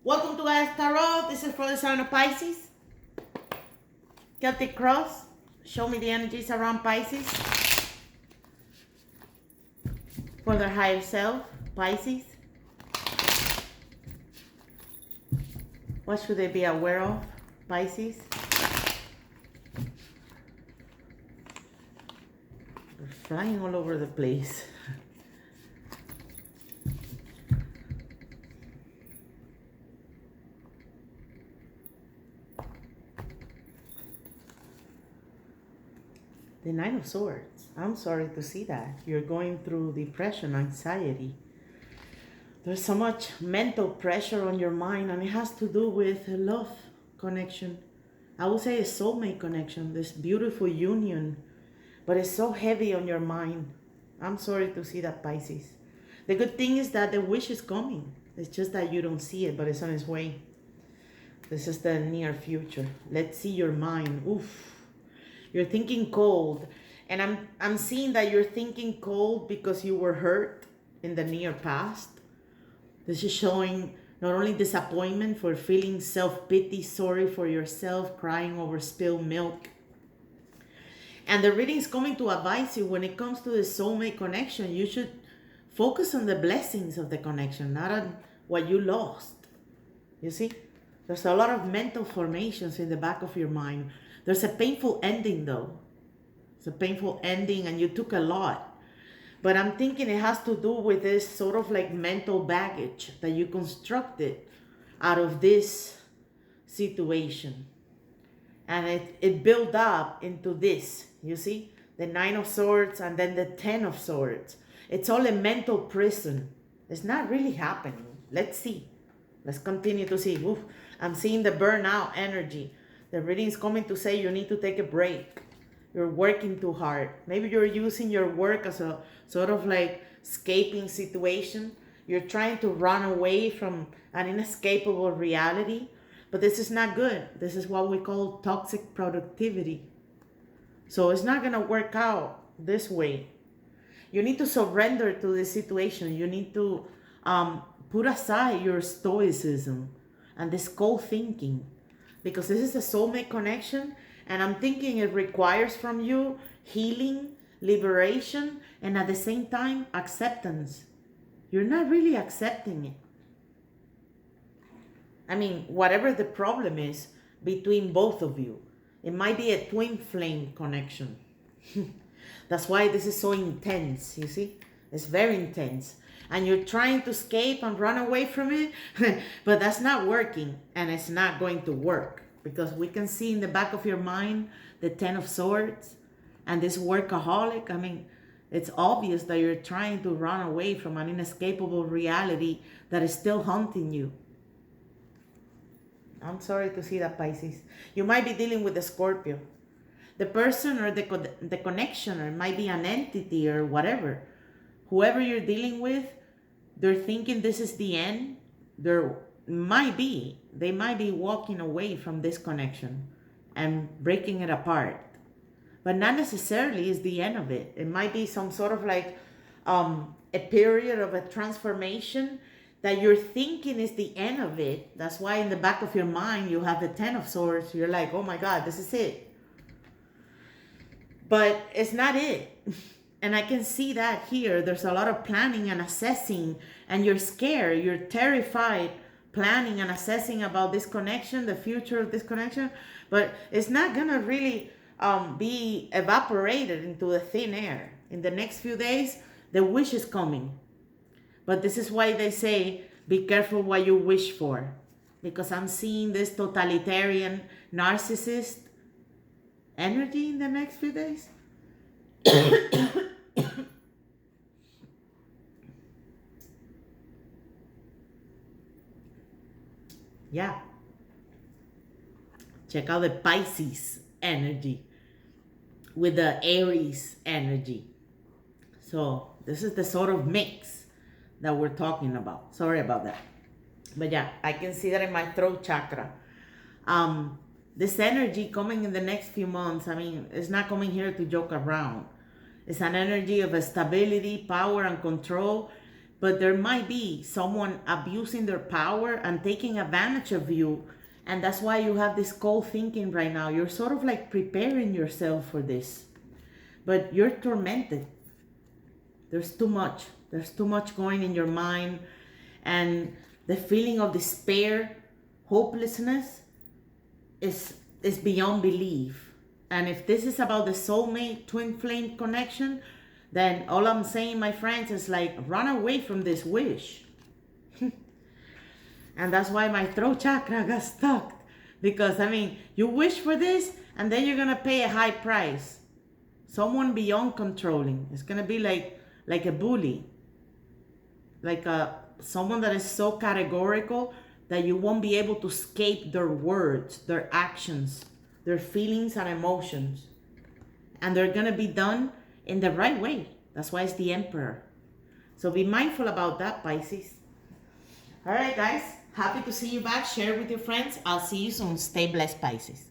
Welcome to Guys Tarot. This is for the sign of Pisces. Celtic Cross. Show me the energies around Pisces. For their higher self, Pisces. What should they be aware of, Pisces? They're flying all over the place. The Nine of Swords. I'm sorry to see that. You're going through depression, anxiety. There's so much mental pressure on your mind, and it has to do with a love connection. I would say a soulmate connection, this beautiful union, but it's so heavy on your mind. I'm sorry to see that, Pisces. The good thing is that the wish is coming. It's just that you don't see it, but it's on its way. This is the near future. Let's see your mind. Oof. You're thinking cold. And I'm seeing that you're thinking cold because you were hurt in the near past. This is showing not only disappointment for feeling self-pity, sorry for yourself, crying over spilled milk. And the reading is coming to advise you when it comes to the soulmate connection, you should focus on the blessings of the connection, not on what you lost. You see? There's a lot of mental formations in the back of your mind. There's a painful ending though. It's a painful ending and you took a lot. But I'm thinking it has to do with this sort of like mental baggage that you constructed out of this situation. And it built up into this, you see? The Nine of Swords and then the Ten of Swords. It's all a mental prison. It's not really happening. Let's see. Let's continue to see. Oof, I'm seeing the burnout energy. The reading is coming to say you need to take a break. You're working too hard. Maybe you're using your work as a sort of like escaping situation. You're trying to run away from an inescapable reality. But this is not good. This is what we call toxic productivity. So it's not going to work out this way. You need to surrender to this situation. You need to put aside your stoicism and this cold thinking. Because this is a soulmate connection. And I'm thinking it requires from you healing, liberation, and at the same time, acceptance. You're not really accepting it. I mean, whatever the problem is between both of you, it might be a twin flame connection. That's why this is so intense, you see? It's very intense. And you're trying to escape and run away from it, but that's not working and it's not going to work. Because we can see in the back of your mind the Ten of Swords and this workaholic. I mean, it's obvious that you're trying to run away from an inescapable reality that is still haunting you. I'm sorry to see that, Pisces. You might be dealing with a Scorpio. The person or the connection, or it might be an entity or whatever. Whoever you're dealing with, they're thinking this is the end. They might be walking away from this connection and breaking it apart. But not necessarily is the end of it. It might be some sort of like a period of a transformation that you're thinking is the end of it. That's why in the back of your mind you have the Ten of Swords. You're like, oh my God, this is it. But it's not it. And I can see that here. There's a lot of planning and assessing, and you're scared, you're terrified, planning and assessing about this connection, the future of this connection, but it's not gonna really be evaporated into the thin air. In the next few days, the wish is coming. But this is why they say, be careful what you wish for. Because I'm seeing this totalitarian narcissist energy in the next few days. Yeah. Check out the Pisces energy with the Aries energy. So this is the sort of mix that we're talking about. Sorry about that. But yeah, I can see that in my throat chakra. This energy coming in the next few months, I mean, it's not coming here to joke around. It's an energy of stability, power, and control. but there might be someone abusing their power and taking advantage of you. And that's why you have this cold thinking right now. You're sort of like preparing yourself for this, but you're tormented. There's too much. There's too much going in your mind, and the feeling of despair, hopelessness is beyond belief. And if this is about the soulmate twin flame connection, then all I'm saying, my friends, is like run away from this wish. And that's why my throat chakra got stuck. Because I mean, you wish for this and then you're gonna pay a high price. Someone beyond controlling. It's gonna be like a bully. Like someone that is so categorical that you won't be able to escape their words, their actions, their feelings and emotions. And they're gonna be done in the right way. That's why it's the Emperor. So be mindful about that, Pisces. All right, guys. Happy to see you back. Share with your friends. I'll see you soon. Stay blessed, Pisces.